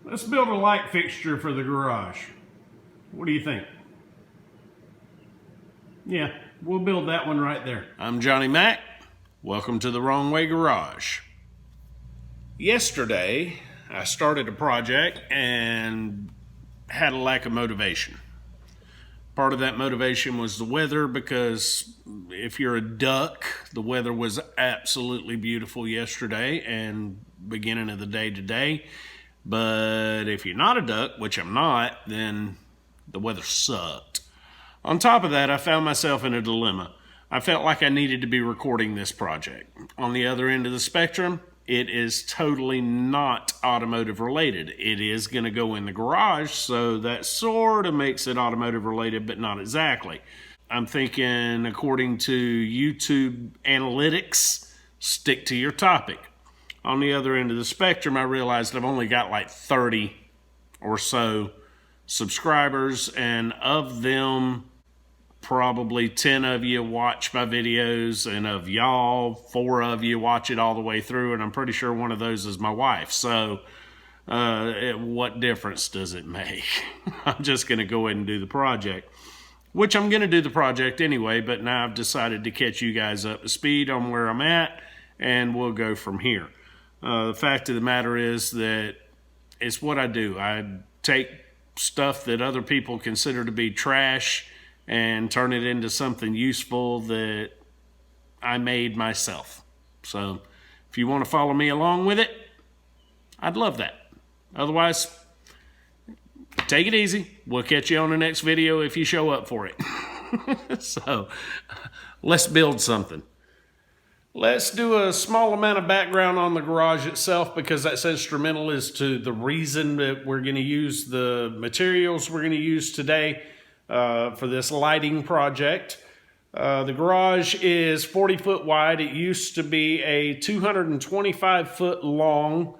Let's build a light fixture for the garage. What do you think? Yeah, we'll build that one right there. I'm Johnny Mac. Welcome to the Wrong Way Garage. Yesterday, I started a project and had a lack of motivation. Part of that motivation was the weather, because if you're a duck, the weather was absolutely beautiful yesterday and beginning of the day today. But if you're not a duck, which I'm not, then the weather sucked. On top of that, I found myself in a dilemma. I felt like I needed to be recording this project. On the other end of the spectrum, it is totally not automotive related. It is going to go in the garage, so that sort of makes it automotive related, but not exactly. I'm thinking, according to YouTube analytics, stick to your topic. On the other end of the spectrum, I realized I've only got like 30 or so subscribers, and of them, probably 10 of you watch my videos, and of y'all, 4 of you watch it all the way through, and I'm pretty sure one of those is my wife. So what difference does it make? I'm just going to go ahead and do the project, which I'm going to do the project anyway, but now I've decided to catch you guys up to speed on where I'm at, and we'll go from here. The fact of the matter is that it's what I do. I take stuff that other people consider to be trash and turn it into something useful that I made myself. So if you want to follow me along with it, I'd love that. Otherwise, take it easy. We'll catch you on the next video if you show up for it. So let's build something. Let's do a small amount of background on the garage itself, because that's instrumental as to the reason that we're going to use the materials we're going to use today for this lighting project. The garage is 40 foot wide. It used to be a 225 foot long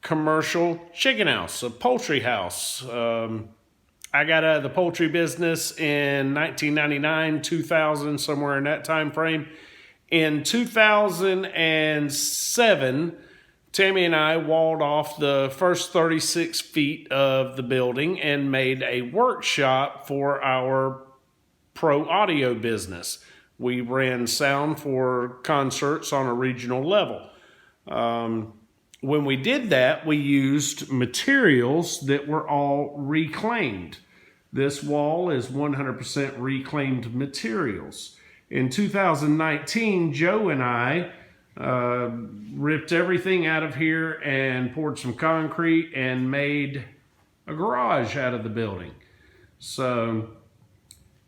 commercial chicken house, a poultry house. I got out of the poultry business in 1999, 2000, somewhere in that time frame. In 2007, Tammy and I walled off the first 36 feet of the building and made a workshop for our pro audio business. We ran sound for concerts on a regional level. When we did that, we used materials that were all reclaimed. This wall is 100% reclaimed materials. In 2019, Joe and I ripped everything out of here and poured some concrete and made a garage out of the building. So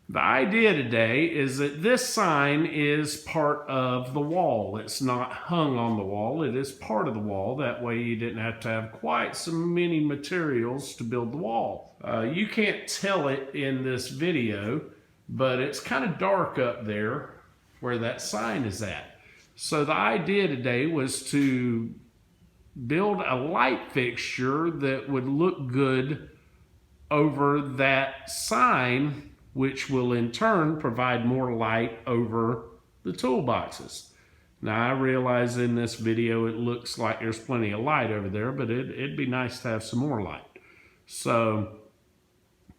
the idea today is that this sign is part of the wall. It's not hung on the wall. It is part of the wall. That way you didn't have to have quite so many materials to build the wall. You can't tell it in this video, but it's kind of dark up there where that sign is at. So the idea today was to build a light fixture that would look good over that sign, which will in turn provide more light over the toolboxes. Now I realize in this video it looks like there's plenty of light over there, but it'd be nice to have some more light. So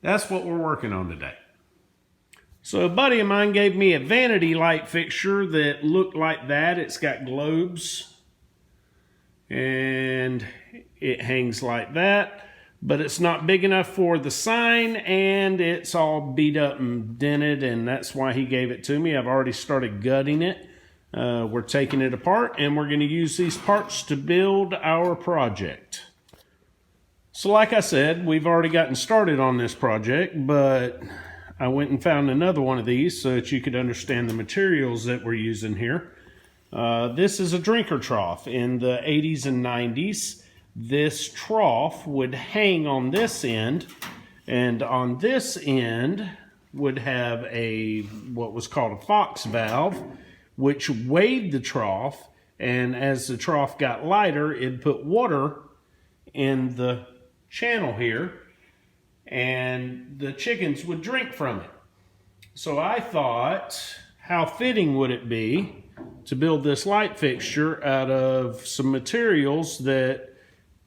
that's what we're working on today. So a buddy of mine gave me a vanity light fixture that looked like that. It's got globes and it hangs like that, but it's not big enough for the sign, and it's all beat up and dented, and that's why he gave it to me. I've already started gutting it. We're taking it apart, and we're going to use these parts to build our project. So like I said, we've already gotten started on this project, but I went and found another one of these so that you could understand the materials that we're using here. This is a drinker trough. In the 80s and 90s, this trough would hang on this end, and on this end would have what was called a fox valve, which weighed the trough, and as the trough got lighter, it'd put water in the channel here, and the chickens would drink from it. So I thought, how fitting would it be to build this light fixture out of some materials that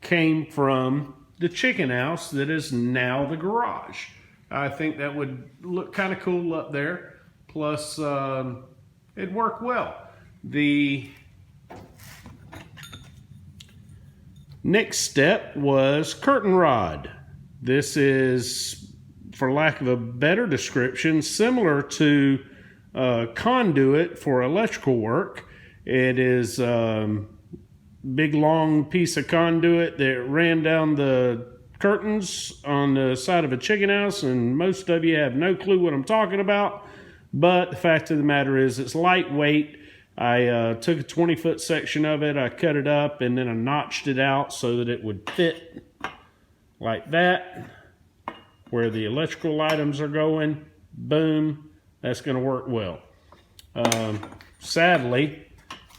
came from the chicken house that is now the garage. I think that would look kind of cool up there. Plus, it'd work well. The next step was curtain rod. This is, for lack of a better description, similar to conduit for electrical work. It is big long piece of conduit that ran down the curtains on the side of a chicken house, and most of you have no clue what I'm talking about, but the fact of the matter is it's lightweight. I took a 20-foot section of it, I cut it up, and then I notched it out so that it would fit like that where the electrical items are going. Boom, that's going to work well. Sadly,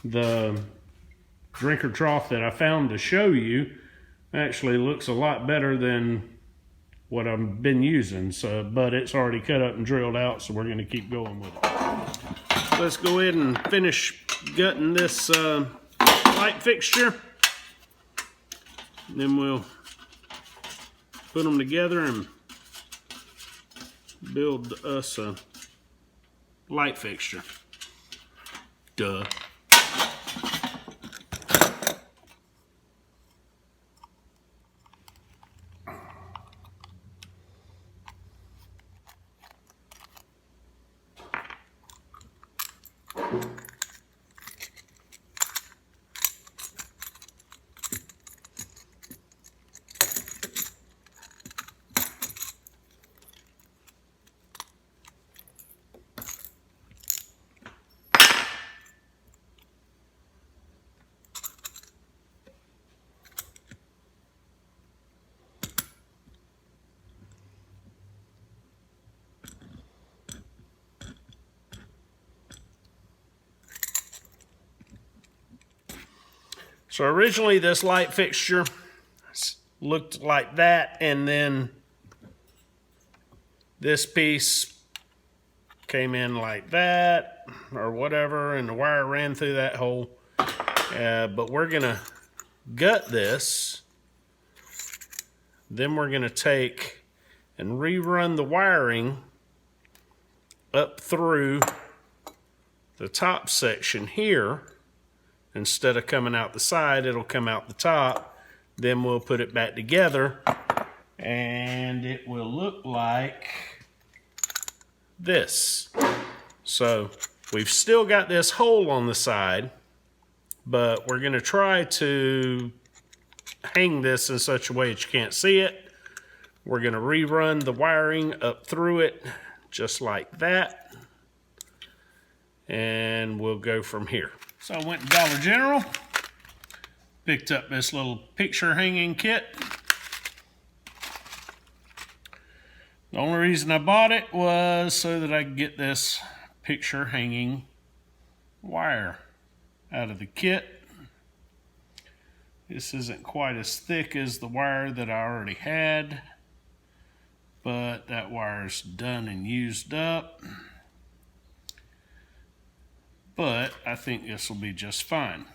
the drinker trough that I found to show you actually looks a lot better than what I've been using, but it's already cut up and drilled out, so we're going to keep going with it. Let's go ahead and finish gutting this light fixture. Then we'll put them together and build us a light fixture. Duh. So originally this light fixture looked like that, and then this piece came in like that or whatever, and the wire ran through that hole. But we're gonna gut this, then we're gonna take and rerun the wiring up through the top section here. Instead of coming out the side, it'll come out the top. Then we'll put it back together, and it will look like this. So we've still got this hole on the side, but we're going to try to hang this in such a way that you can't see it. We're going to rerun the wiring up through it just like that, and we'll go from here. So I went to Dollar General, picked up this little picture hanging kit. The only reason I bought it was so that I could get this picture hanging wire out of the kit. This isn't quite as thick as the wire that I already had, but that wire's done and used up. But I think this will be just fine.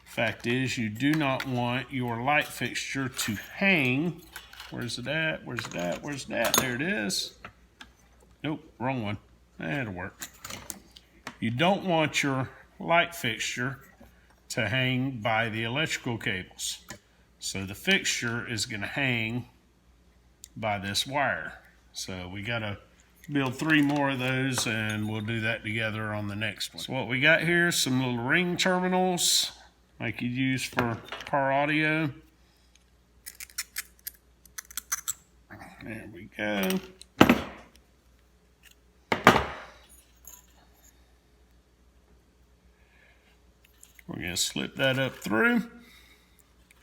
Fact is, you do not want your light fixture to hang. Where's it at? Where's it at? Where's it at? There it is. Nope, wrong one. That'll work. You don't want your light fixture to hang by the electrical cables. So the fixture is going to hang by this wire. So we got to build 3 more of those, and we'll do that together on the next one. So what we got here is some little ring terminals like you use for car audio. There we go. We're going to slip that up through,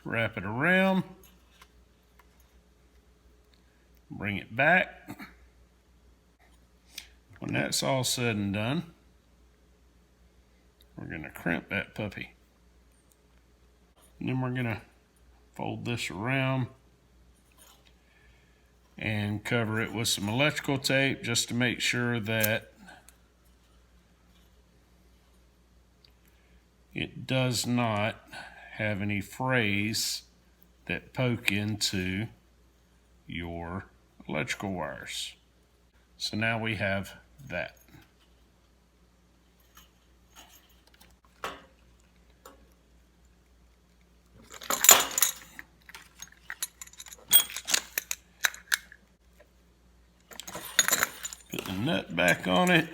wrap it around, bring it back. When that's all said and done, we're going to crimp that puppy. And then we're going to fold this around and cover it with some electrical tape just to make sure that it does not have any frays that poke into your electrical wires. So now we have that. Put the nut back on it.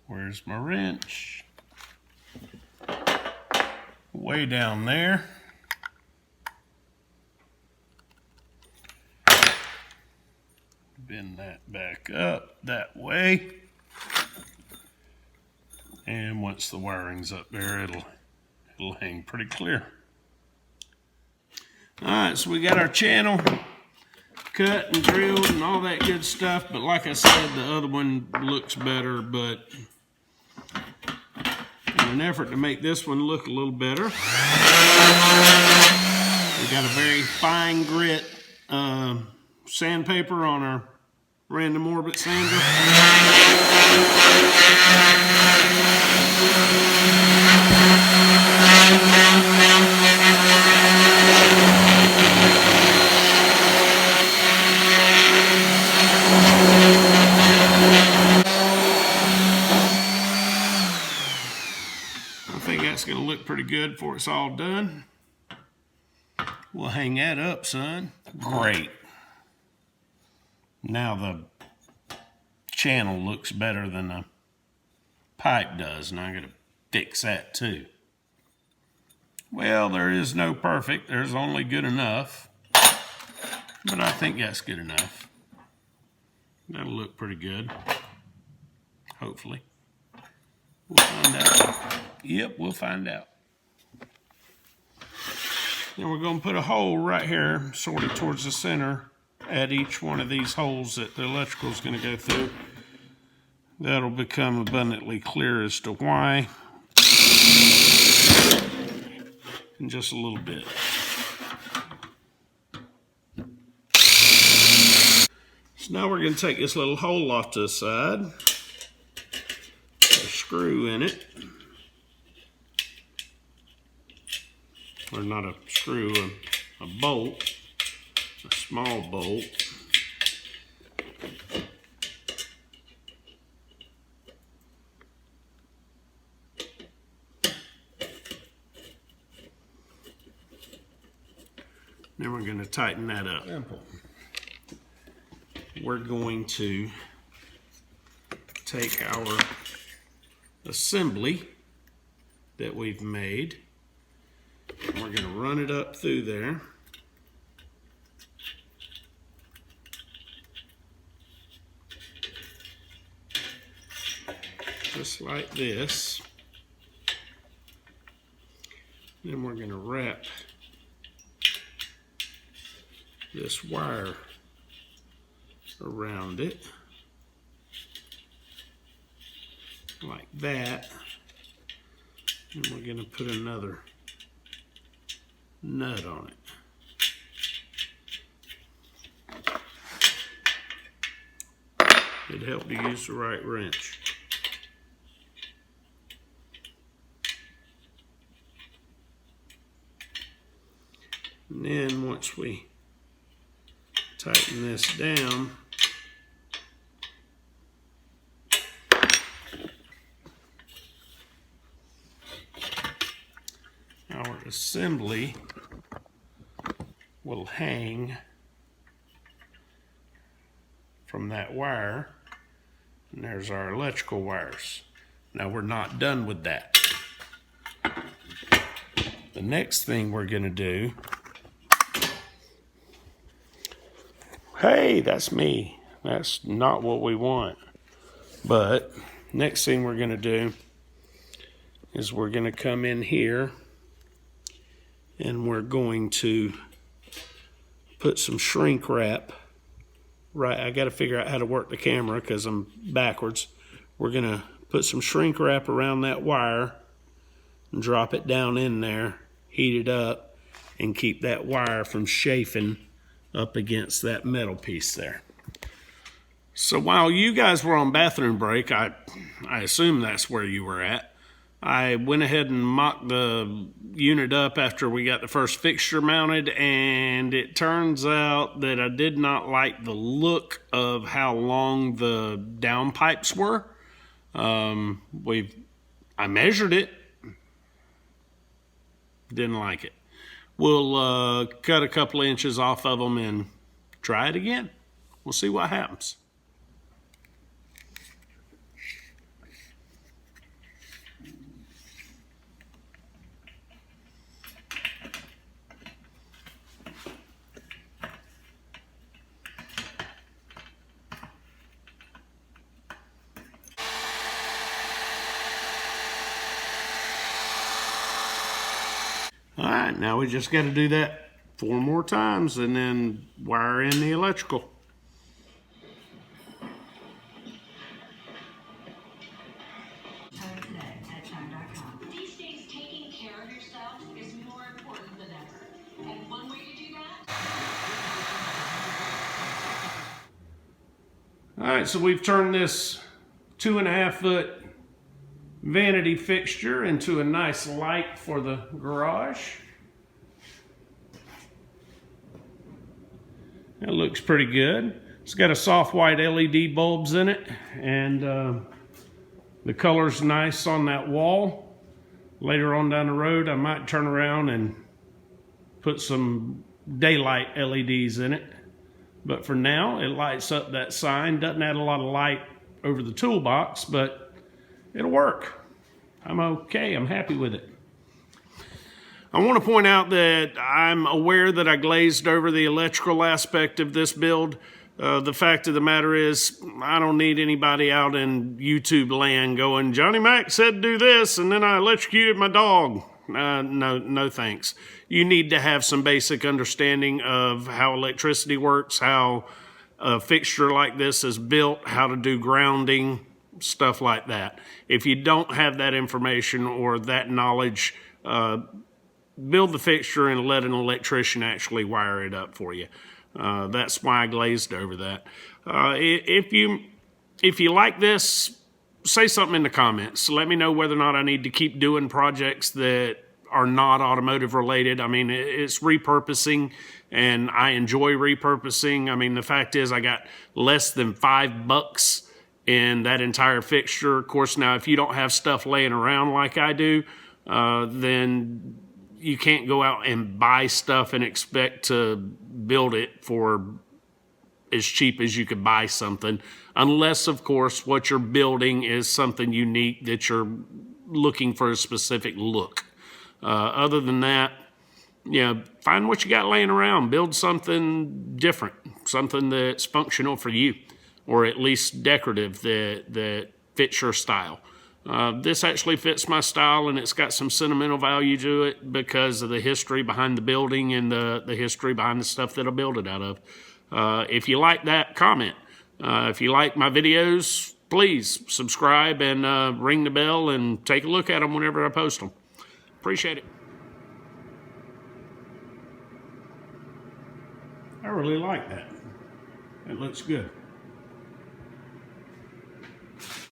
Where's my wrench? Way down there. Bend that back up that way. And once the wiring's up there, it'll hang pretty clear. All right, so we got our channel cut and drilled and all that good stuff, but like I said, the other one looks better, but in an effort to make this one look a little better, we got a very fine grit sandpaper on our random orbit sander. I think that's going to look pretty good before it's all done. We'll hang that up, son. Great. Now the channel looks better than the pipe does, and I'm going to fix that too. Well, there is no perfect. There's only good enough. But I think that's good enough. That'll look pretty good. Hopefully. We'll find out. Yep, we'll find out. Then we're going to put a hole right here, sort of towards the center, at each one of these holes that the electrical is going to go through. That'll become abundantly clear as to why in just a little bit. So now we're going to take this little hole off to the side, put a screw in it, or not a screw, a bolt, a small bolt. Then we're going to tighten that up. Simple. We're going to take our assembly that we've made, and we're going to run it up through there. Just like this. Then we're going to wrap this wire around it like that, and we're going to put another nut on it. It'd help to use the right wrench. And then once we tighten this down, our assembly will hang from that wire, and there's our electrical wires. Now we're not done with that. The next thing we're going to do, hey, that's me. That's not what we want. But next thing we're going to do is we're going to come in here and we're going to put some shrink wrap. Right, I got to figure out how to work the camera because I'm backwards. We're going to put some shrink wrap around that wire and drop it down in there, heat it up, and keep that wire from chafing up against that metal piece there. So while you guys were on bathroom break, I assume that's where you were at, I went ahead and mocked the unit up after we got the first fixture mounted, and it turns out that I did not like the look of how long the downpipes were. I measured it, didn't like it. We'll cut a couple of inches off of them and try it again. We'll see what happens. All right, now we just got to do that 4 more times and then wire in the electrical. These days, taking care of yourself is more important than ever. And one way to do that? All right, so we've turned this 2.5 foot vanity fixture into a nice light for the garage. That looks pretty good. It's got a soft white LED bulbs in it, and the color's nice on that wall. Later on down the road, I might turn around and put some daylight LEDs in it. But for now, it lights up that sign. Doesn't add a lot of light over the toolbox, but it'll work. I'm okay. I'm happy with it. I want to point out that I'm aware that I glazed over the electrical aspect of this build. The fact of the matter is, I don't need anybody out in YouTube land going, Johnny Mac said do this, and then I electrocuted my dog. No thanks. You need to have some basic understanding of how electricity works, how a fixture like this is built, how to do grounding, stuff like that. If you don't have that information or that knowledge, build the fixture and let an electrician actually wire it up for you. That's why I glazed over that. If you like this, say something in the comments. Let me know whether or not I need to keep doing projects that are not automotive related. I mean, it's repurposing, and I enjoy repurposing. I mean, the fact is I got less than $5 in that entire fixture. Of course, now if you don't have stuff laying around like I do, then you can't go out and buy stuff and expect to build it for as cheap as you could buy something, unless, of course, what you're building is something unique that you're looking for a specific look. Other than that, find what you got laying around. Build something different, something that's functional for you, or at least decorative that fits your style. This actually fits my style, and it's got some sentimental value to it because of the history behind the building and the history behind the stuff that I build it out of. If you like that, comment. If you like my videos, please subscribe and ring the bell and take a look at them whenever I post them. Appreciate it. I really like that. It looks good.